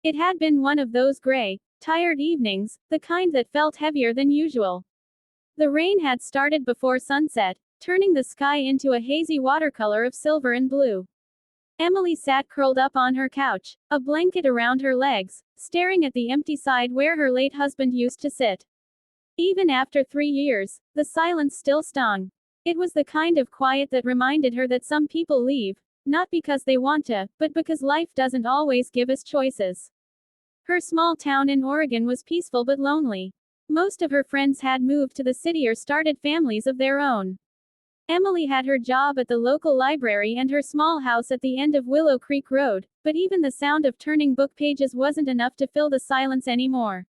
It had been one of those gray, tired evenings, the kind that felt heavier than usual. The rain had started before sunset, turning the sky into a hazy watercolor of silver and blue. Emily sat curled up on her couch, a blanket around her legs, staring at the empty side where her late husband used to sit. Even after 3 years, the silence still stung. It was the kind of quiet that reminded her that some people leave, not because they want to, but because life doesn't always give us choices. Her small town in Oregon was peaceful but lonely. Most of her friends had moved to the city or started families of their own. Emily had her job at the local library and her small house at the end of Willow Creek Road, but even the sound of turning book pages wasn't enough to fill the silence anymore.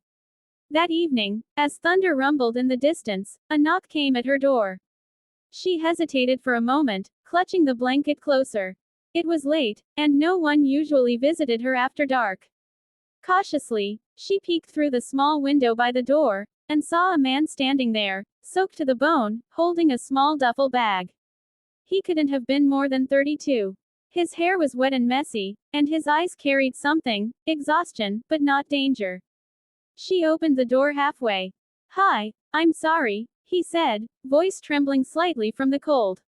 That evening, as thunder rumbled in the distance, a knock came at her door. She hesitated for a moment, clutching the blanket closer. It was late, and no one usually visited her after dark. Cautiously, she peeked through the small window by the door, and saw a man standing there, soaked to the bone, holding a small duffel bag. He couldn't have been more than 32. His hair was wet and messy, and his eyes carried something, exhaustion, but not danger. She opened the door halfway. "Hi, I'm sorry," he said, voice trembling slightly from the cold.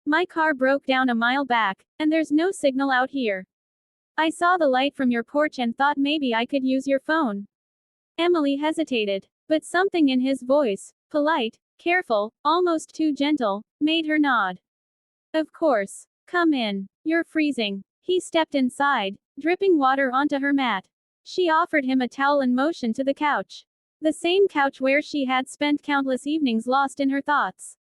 "My car broke down a mile back, and there's no signal out here. I saw the light from your porch and thought maybe I could use your phone." Emily hesitated, but something in his voice, polite, careful, almost too gentle, made her nod. "Of course. Come in. You're freezing." He stepped inside, dripping water onto her mat. She offered him a towel and motioned to the couch. The same couch where she had spent countless evenings lost in her thoughts.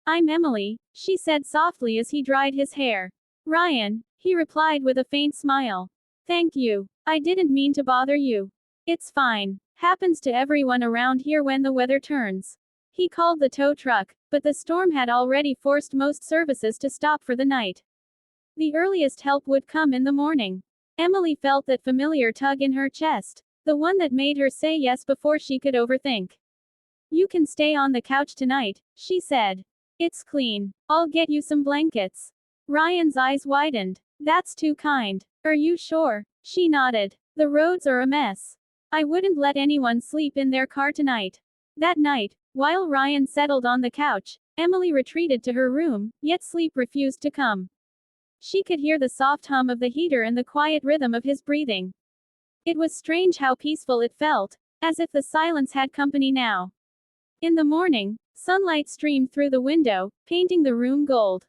"I'm Emily," she said softly as he dried his hair. "Ryan," he replied with a faint smile. "Thank you. I didn't mean to bother you. It's fine. Happens to everyone around here when the weather turns." He called the tow truck, but the storm had already forced most services to stop for the night. The earliest help would come in the morning. Emily felt that familiar tug in her chest, the one that made her say yes before she could overthink. "You can stay on the couch tonight," she said. "It's clean. I'll get you some blankets." Ryan's eyes widened. "That's too kind. Are you sure?" She nodded. "The roads are a mess. I wouldn't let anyone sleep in their car tonight." That night, while Ryan settled on the couch, Emily retreated to her room, yet sleep refused to come. She could hear the soft hum of the heater and the quiet rhythm of his breathing. It was strange how peaceful it felt, as if the silence had company now. In the morning, sunlight streamed through the window, painting the room gold.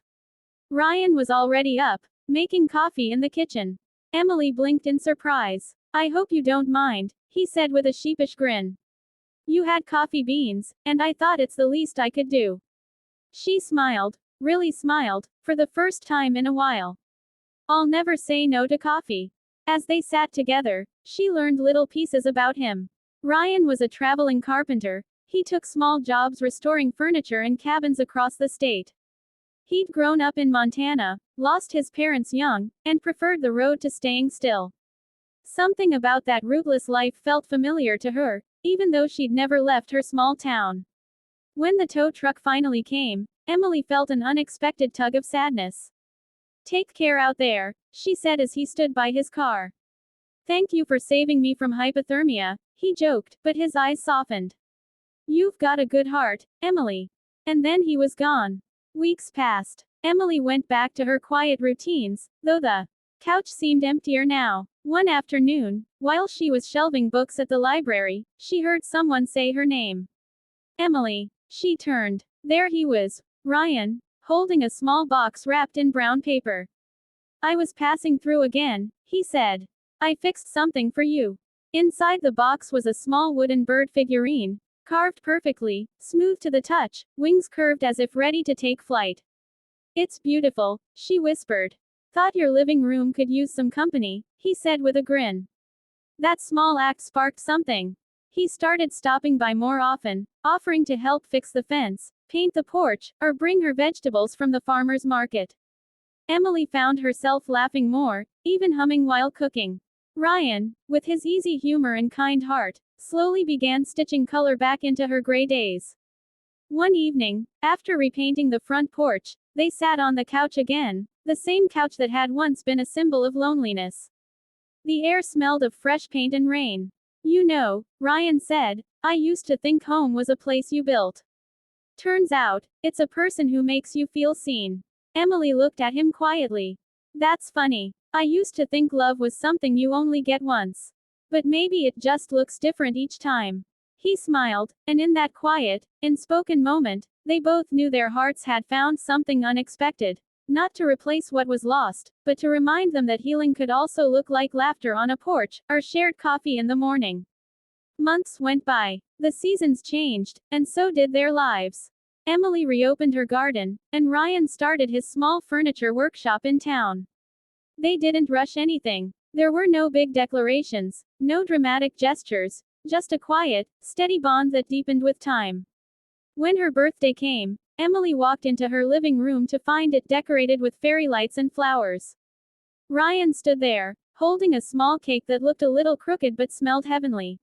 Ryan was already up, making coffee in the kitchen. Emily blinked in surprise. "I hope you don't mind," he said with a sheepish grin. "You had coffee beans, and I thought it's the least I could do." She smiled, really smiled, for the first time in a while. "I'll never say no to coffee." As they sat together, she learned little pieces about him. Ryan was a traveling carpenter. He took small jobs restoring furniture in cabins across the state. He'd grown up in Montana, lost his parents young, and preferred the road to staying still. Something about that rootless life felt familiar to her, even though she'd never left her small town. When the tow truck finally came, Emily felt an unexpected tug of sadness. "Take care out there," she said as he stood by his car. "Thank you for saving me from hypothermia," he joked, but his eyes softened. "You've got a good heart, Emily." And then he was gone. Weeks passed. Emily went back to her quiet routines, though the couch seemed emptier now. One afternoon, while she was shelving books at the library, she heard someone say her name. "Emily." She turned. There he was, Ryan, holding a small box wrapped in brown paper. "I was passing through again," he said. "I fixed something for you." Inside the box was a small wooden bird figurine, carved perfectly, smooth to the touch, wings curved as if ready to take flight. "It's beautiful," she whispered. "Thought your living room could use some company," he said with a grin. That small act sparked something. He started stopping by more often, offering to help fix the fence, paint the porch, or bring her vegetables from the farmer's market. Emily found herself laughing more, even humming while cooking. Ryan, with his easy humor and kind heart, slowly began stitching color back into her gray days. One evening, after repainting the front porch, they sat on the couch again, the same couch that had once been a symbol of loneliness. The air smelled of fresh paint and rain. You know, Ryan said, I used to think home was a place you built. Turns out, it's a person who makes you feel seen. Emily looked at him quietly. That's funny. I used to think love was something you only get once. But maybe it just looks different each time. He smiled, and in that quiet, unspoken moment, they both knew their hearts had found something unexpected. Not to replace what was lost, but to remind them that healing could also look like laughter on a porch, or shared coffee in the morning. Months went by. The seasons changed, and so did their lives. Emily reopened her garden, and Ryan started his small furniture workshop in town. They didn't rush anything. There were no big declarations, no dramatic gestures, just a quiet, steady bond that deepened with time. When her birthday came, Emily walked into her living room to find it decorated with fairy lights and flowers. Ryan stood there, holding a small cake that looked a little crooked but smelled heavenly.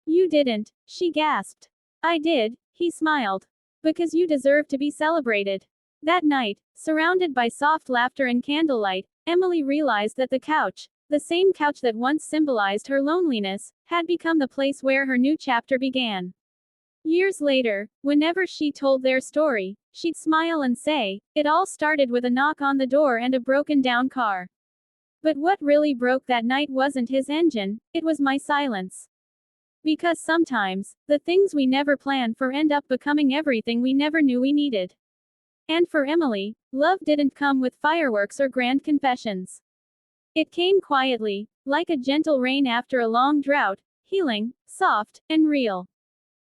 You didn't, she gasped. I did, he smiled. Because you deserve to be celebrated. That night, surrounded by soft laughter and candlelight, Emily realized that the couch, the same couch that once symbolized her loneliness, had become the place where her new chapter began. Years later, whenever she told their story, she'd smile and say, it all started with a knock on the door and a broken down car. But what really broke that night wasn't his engine, it was my silence. Because sometimes, the things we never planned for end up becoming everything we never knew we needed. And for Emily, love didn't come with fireworks or grand confessions. It came quietly, like a gentle rain after a long drought, healing, soft, and real.